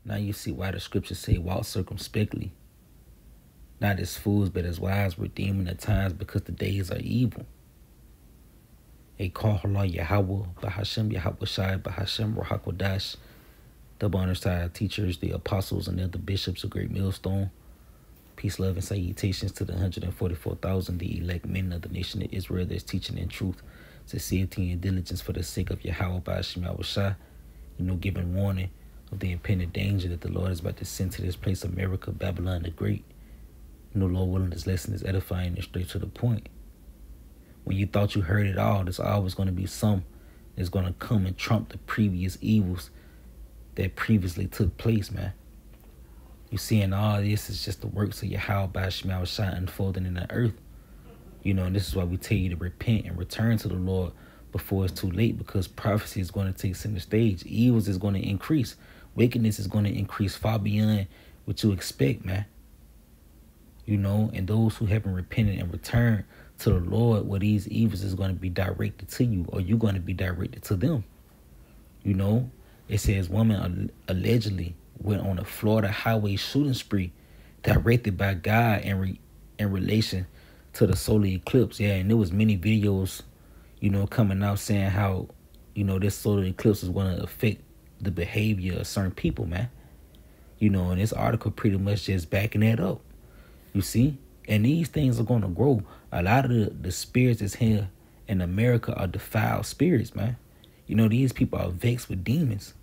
Now you see why the scriptures say walk circumspectly, not as fools but as wise, redeeming the times because the days are evil. A call Allah Yahweh, Bahashem Yahweh Shai, Bahashem Rahakodash, double honors to our teachers, the apostles, and the other bishops of Great Millstone. Peace, love, and salutations to the 144,000, the elect men of the nation of Israel that's teaching in truth, sincerity, and diligence for the sake of Yahweh Bahashem Yahweh Shai. Giving warning of the impending danger that the Lord is about to send to this place, America, Babylon the Great. Lord willing, this lesson is edifying and straight to the point. When you thought you heard it all, there's always going to be some that's going to come and trump the previous evils that previously took place, man. You seeing all this is just the works of Yahweh Bahashem Yahweh Shai unfolding in the earth. And this is why we tell you to repent and return to the Lord before it's too late, because prophecy is going to take center stage. Evils is going to increase. Wickedness is going to increase far beyond what you expect, man. And those who haven't repented and returned to the Lord, well, these evils is going to be directed to you, or you're going to be directed to them. It says woman allegedly went on a Florida highway shooting spree directed by God in relation to the solar eclipse. Yeah, and there was many videos, coming out saying how, this solar eclipse is going to affect the behavior of certain people, man. And this article pretty much just backing that up. You see? And these things are going to grow. A lot of the spirits that's here in America are defiled spirits, man. These people are vexed with demons.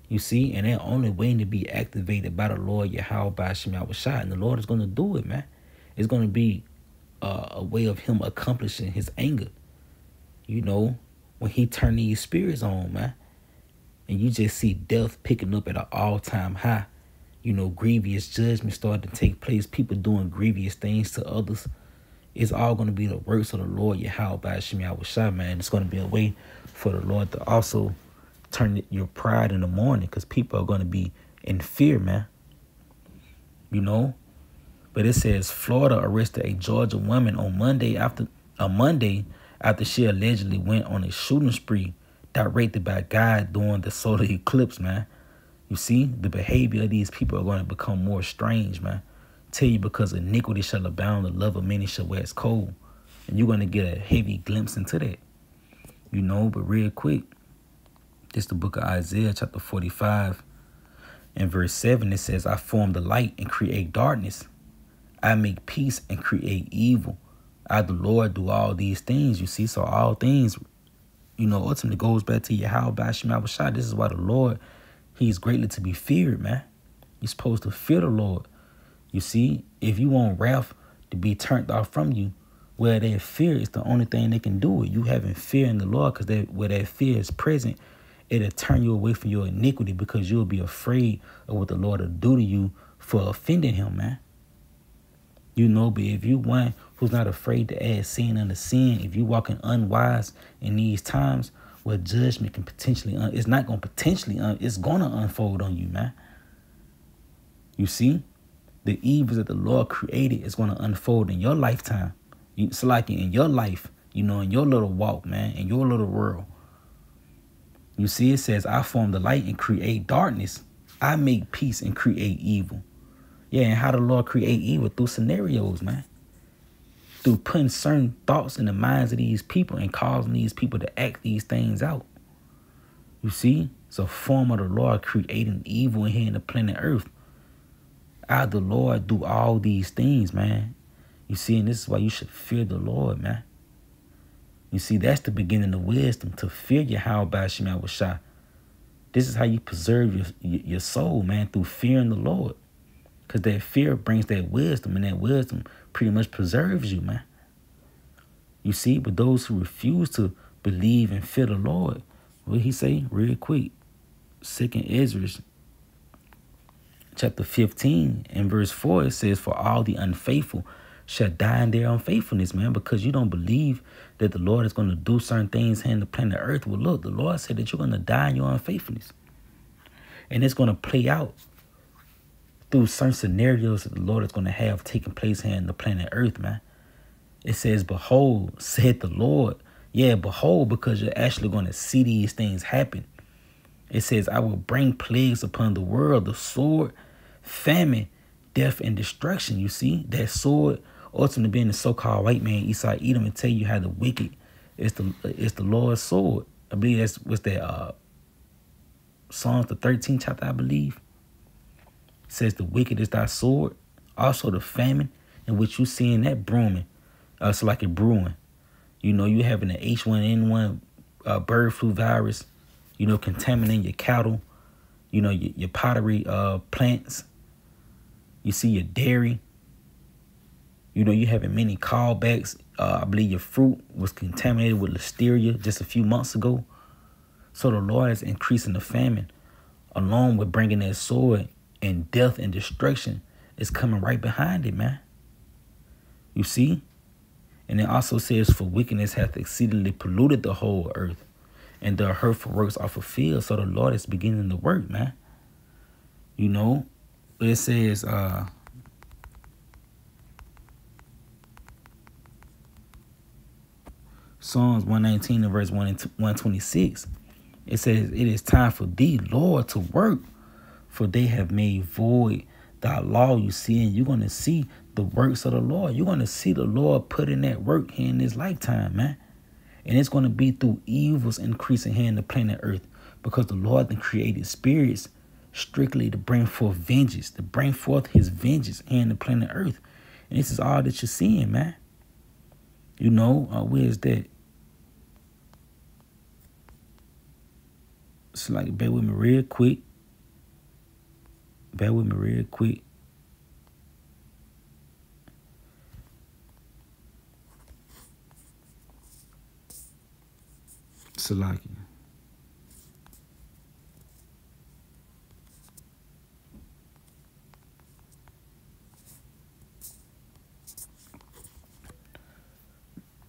You see? And they're only waiting to be activated by the Lord Yahweh Bahashem Yahweh Shai. And the Lord is going to do it, man. It's going to be a way of him accomplishing his anger. When he turned these spirits on, man. And you just see death picking up at an all-time high. Grievous judgment starting to take place. People doing grievous things to others. It's all going to be the works of the Lord Yahweh Bahashem Yahweh Shai, man. It's going to be a way for the Lord to also turn your pride in the morning, because people are going to be in fear, man. But it says Florida arrested a Georgia woman on Monday after she allegedly went on a shooting spree directed by God during the solar eclipse, man. You see, the behavior of these people are going to become more strange, man. Tell you, because iniquity shall abound, the love of many shall wax cold. And you're going to get a heavy glimpse into that. But real quick, this is the book of Isaiah, chapter 45. And verse 7, it says, I form the light and create darkness. I make peace and create evil. I, the Lord, do all these things. You see, so all things, ultimately goes back to Yahweh Bahashem Yahweh Shai. This is why the Lord, he's greatly to be feared, man. You're supposed to fear the Lord. You see, if you want wrath to be turned off from you, where that fear is the only thing that can do it. You having fear in the Lord, because where that fear is present, it'll turn you away from your iniquity, because you'll be afraid of what the Lord will do to you for offending him, man. But if you one who's not afraid to add sin unto sin, if you walking unwise in these times, where judgment can potentially, it's not going to potentially, it's going to unfold on you, man. You see, the evils that the Lord created is going to unfold in your lifetime. It's like in your life, in your little walk, man, in your little world. You see, it says, I form the light and create darkness. I make peace and create evil. Yeah, and how the Lord create evil? Through scenarios, man. Through putting certain thoughts in the minds of these people and causing these people to act these things out. You see? It's a form of the Lord creating evil in here in the planet Earth. I, the Lord, do all these things, man. You see, and this is why you should fear the Lord, man. You see, that's the beginning of wisdom, to fear Yahweh Bahashem Yahweh Shai. This is how you preserve your soul, man, through fearing the Lord. Because that fear brings that wisdom, and that wisdom pretty much preserves you, man. You see, but those who refuse to believe and fear the Lord, what he say real quick? 2nd Ezra, chapter 15 and verse 4, it says, for all the unfaithful shall die in their unfaithfulness, man, because you don't believe that the Lord is going to do certain things here in the planet Earth. Well, look, the Lord said that you're going to die in your unfaithfulness. And it's going to play out through certain scenarios that the Lord is going to have taking place here in the planet Earth, man. It says, behold, said the Lord. Yeah, behold, because you're actually going to see these things happen. It says, I will bring plagues upon the world, the sword, famine, death, and destruction. You see, that sword ultimately being the so-called white man, Esau, Edom, and tell you how the wicked is the Lord's sword. I believe that's what's that Psalms the 13th chapter, I believe. It says the wicked is thy sword. Also the famine in which you seeing that brewing. So like it brewing. You know, you having the H1N1 bird flu virus, you know, contaminating your cattle, you know, your pottery plants. You see your dairy. You know, you having many callbacks. I believe your fruit was contaminated with listeria just a few months ago. So the Lord is increasing the famine, along with bringing that sword, and death and destruction is coming right behind it, man. You see? And it also says, for wickedness hath exceedingly polluted the whole earth, and the hurtful works are fulfilled. So the Lord is beginning to work, man. You know, it says, Psalms 119 and verse 126. It says, it is time for thee, Lord, to work, for they have made void thy law. You see, and you're going to see the works of the Lord. You're going to see the Lord put in that work here in this lifetime, man. And it's going to be through evils increasing here in the planet Earth, because the Lord then created spirits strictly to bring forth vengeance, to bring forth his vengeance here in the planet Earth. And this is all that you're seeing, man. You know, where is that? It's like, bear with me real quick. Bear with me real quick. Salaki.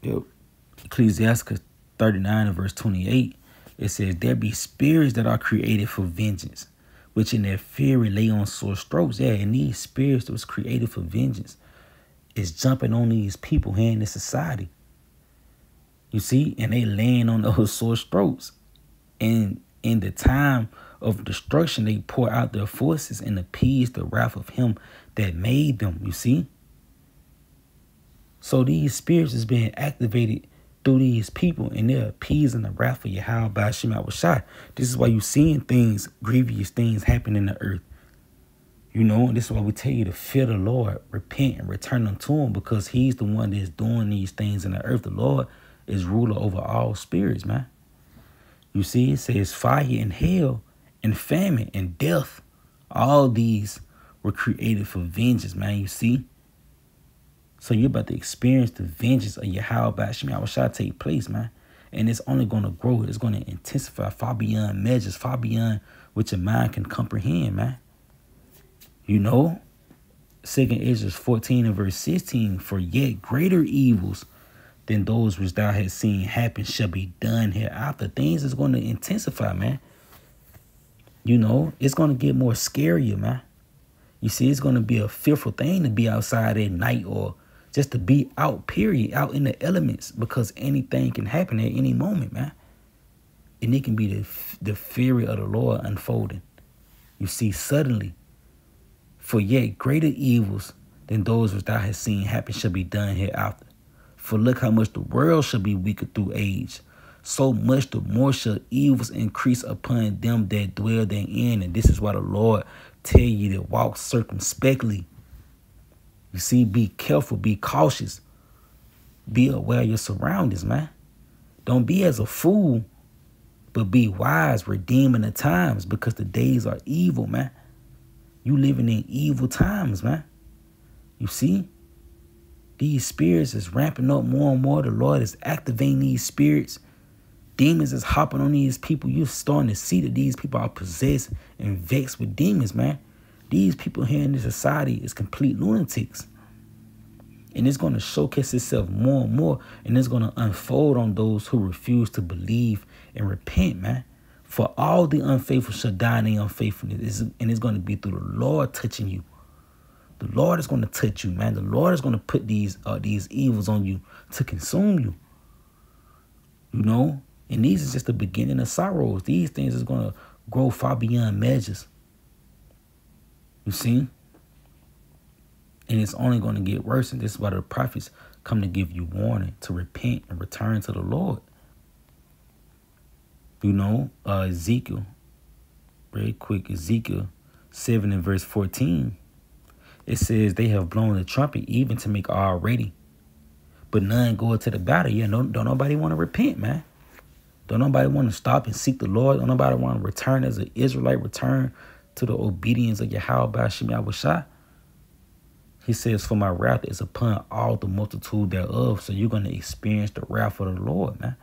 Yep. Ecclesiastes 39 and verse 28. It says, there be spirits that are created for vengeance, which in their fury lay on sore strokes. Yeah, and these spirits that was created for vengeance is jumping on these people here in this society. You see, and they laying on those sore strokes. And in the time of destruction, they pour out their forces and appease the wrath of him that made them. You see? So these spirits is being activated through these people, and they're appeasing the wrath of Yahweh by Shema Shai. This is why you're seeing things, grievous things happen in the earth. You know, and this is why we tell you to fear the Lord, repent and return unto him, because he's the one that's doing these things in the earth. The Lord is ruler over all spirits, man. You see, it says fire and hell and famine and death. All these were created for vengeance, man. You see? So you're about to experience the vengeance of Yahweh by Shema Shai take place, man. And it's only going to grow. It's going to intensify far beyond measures, far beyond what your mind can comprehend, man. You know, 2 Ezra 14 and verse 16, for yet greater evils than those which thou hast seen happen shall be done hereafter. Things is going to intensify, man. You know, it's going to get more scarier, man. You see, it's going to be a fearful thing to be outside at night, or just to be out, period, out in the elements, because anything can happen at any moment, man. And it can be the fury of the Lord unfolding. You see, suddenly, for yet greater evils than those which thou hast seen happen shall be done hereafter. For look how much the world shall be weaker through age. So much the more shall evils increase upon them that dwell therein. And this is why the Lord tell you to walk circumspectly. You see, be careful, be cautious. Be aware of your surroundings, man. Don't be as a fool, but be wise, redeeming the times, because the days are evil, man. You living in evil times, man. You see? These spirits is ramping up more and more. The Lord is activating these spirits. Demons is hopping on these people. You're starting to see that these people are possessed and vexed with demons, man. These people here in this society is complete lunatics. And it's going to showcase itself more and more. And it's going to unfold on those who refuse to believe and repent, man. For all the unfaithful shall die in their unfaithfulness. And it's going to be through the Lord touching you. The Lord is going to touch you, man. The Lord is going to put these evils on you to consume you. You know? And these is just the beginning of sorrows. These things is going to grow far beyond measures. You see? And it's only going to get worse. And this is why the prophets come to give you warning, to repent and return to the Lord. You know, Ezekiel, very quick, Ezekiel 7 and verse 14. It says, they have blown the trumpet even to make all ready, but none go to the battle. Yeah, don't nobody want to repent, man. Don't nobody want to stop and seek the Lord. Don't nobody want to return as an Israelite, return to the obedience of Yahweh Bashim Yahushua. He says, for my wrath is upon all the multitude thereof. So you're going to experience the wrath of the Lord, man.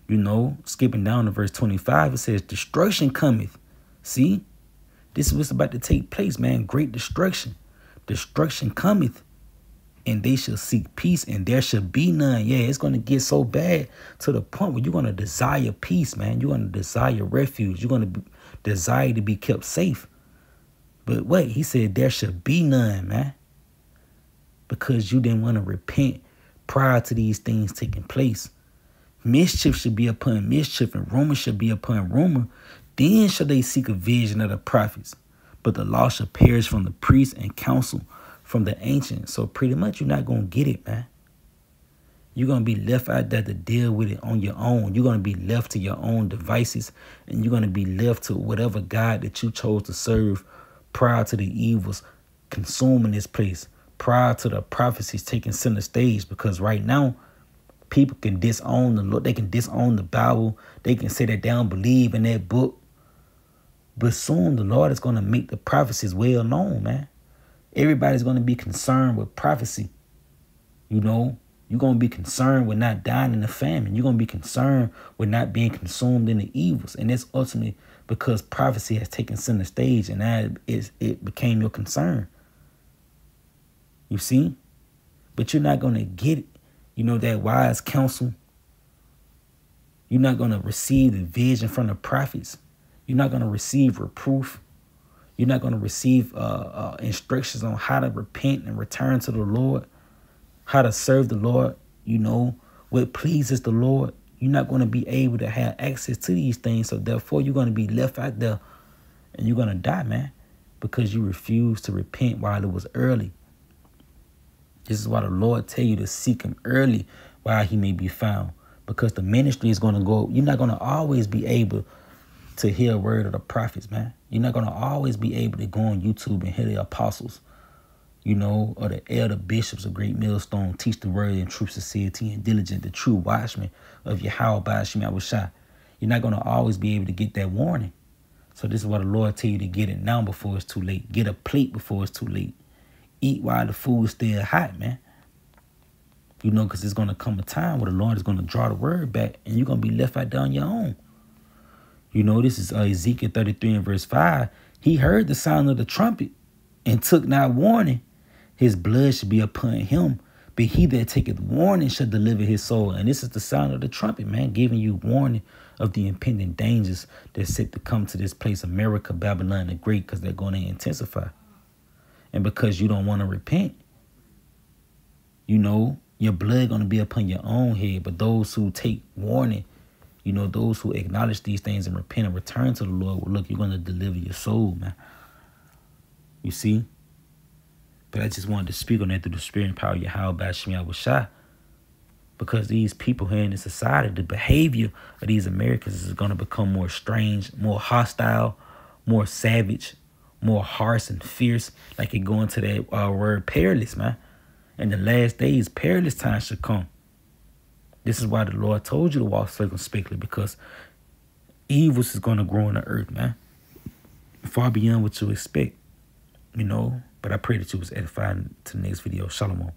You know, skipping down to verse 25, it says, destruction cometh. See, this is what's about to take place, man. Great destruction. Destruction cometh, and they shall seek peace, and there shall be none. Yeah, it's going to get so bad to the point where you're going to desire peace, man. You're going to desire refuge. You're going to desire to be kept safe. But wait, he said there shall be none, man. Because you didn't want to repent prior to these things taking place. Mischief should be upon mischief, and rumor should be upon rumor. Then shall they seek a vision of the prophets. But the law shall perish from the priests and counsel from the ancients. So pretty much you're not going to get it, man. You're going to be left out there to deal with it on your own. You're going to be left to your own devices. And you're going to be left to whatever God that you chose to serve prior to the evils consuming this place. Prior to the prophecies taking center stage. Because right now, people can disown the Lord. They can disown the Bible. They can say that they don't believe in that book. But soon the Lord is going to make the prophecies well known, man. Everybody's going to be concerned with prophecy. You know, you're going to be concerned with not dying in the famine. You're going to be concerned with not being consumed in the evils. And that's ultimately because prophecy has taken center stage, and now it became your concern. You see? But you're not going to get it. You know, that wise counsel. You're not going to receive the vision from the prophets. You're not going to receive reproof. You're not going to receive instructions on how to repent and return to the Lord, how to serve the Lord, you know, what pleases the Lord. You're not going to be able to have access to these things. So therefore, you're going to be left out there and you're going to die, man, because you refuse to repent while it was early. This is why the Lord tell you to seek him early while he may be found, because the ministry is going to go. You're not going to always be able to hear a word of the prophets, man. You're not going to always be able to go on YouTube and hear the apostles, you know, or the elder bishops of Great Millstone teach the word in true sincerity and diligent, the true watchman of Yahweh Bashim Yahushua. You're not going to always be able to get that warning. So this is why the Lord tell you to get it now before it's too late. Get a plate before it's too late. Eat while the food is still hot, man. You know, because there's going to come a time where the Lord is going to draw the word back and you're going to be left out there on your own. You know, this is Ezekiel 33 and verse 5. He heard the sound of the trumpet and took not warning. His blood should be upon him, but he that taketh warning shall deliver his soul. And this is the sound of the trumpet, man, giving you warning of the impending dangers that's set to come to this place, America, Babylon the Great, because they're going to intensify. And because you don't want to repent, you know, your blood going to be upon your own head. But those who take warning, you know, those who acknowledge these things and repent and return to the Lord, well, look, you're going to deliver your soul, man. You see? But I just wanted to speak on that through the spirit and power of Yahweh Bashim Yahushua. Because these people here in the society, the behavior of these Americans is going to become more strange, more hostile, more savage, more harsh and fierce. Like it going to that word perilous, man. In the last days, perilous times should come. This is why the Lord told you to walk circumspectly, because evils is going to grow in the earth, man. Far beyond what you expect, you know. But I pray that you was edified to the next video. Shalom.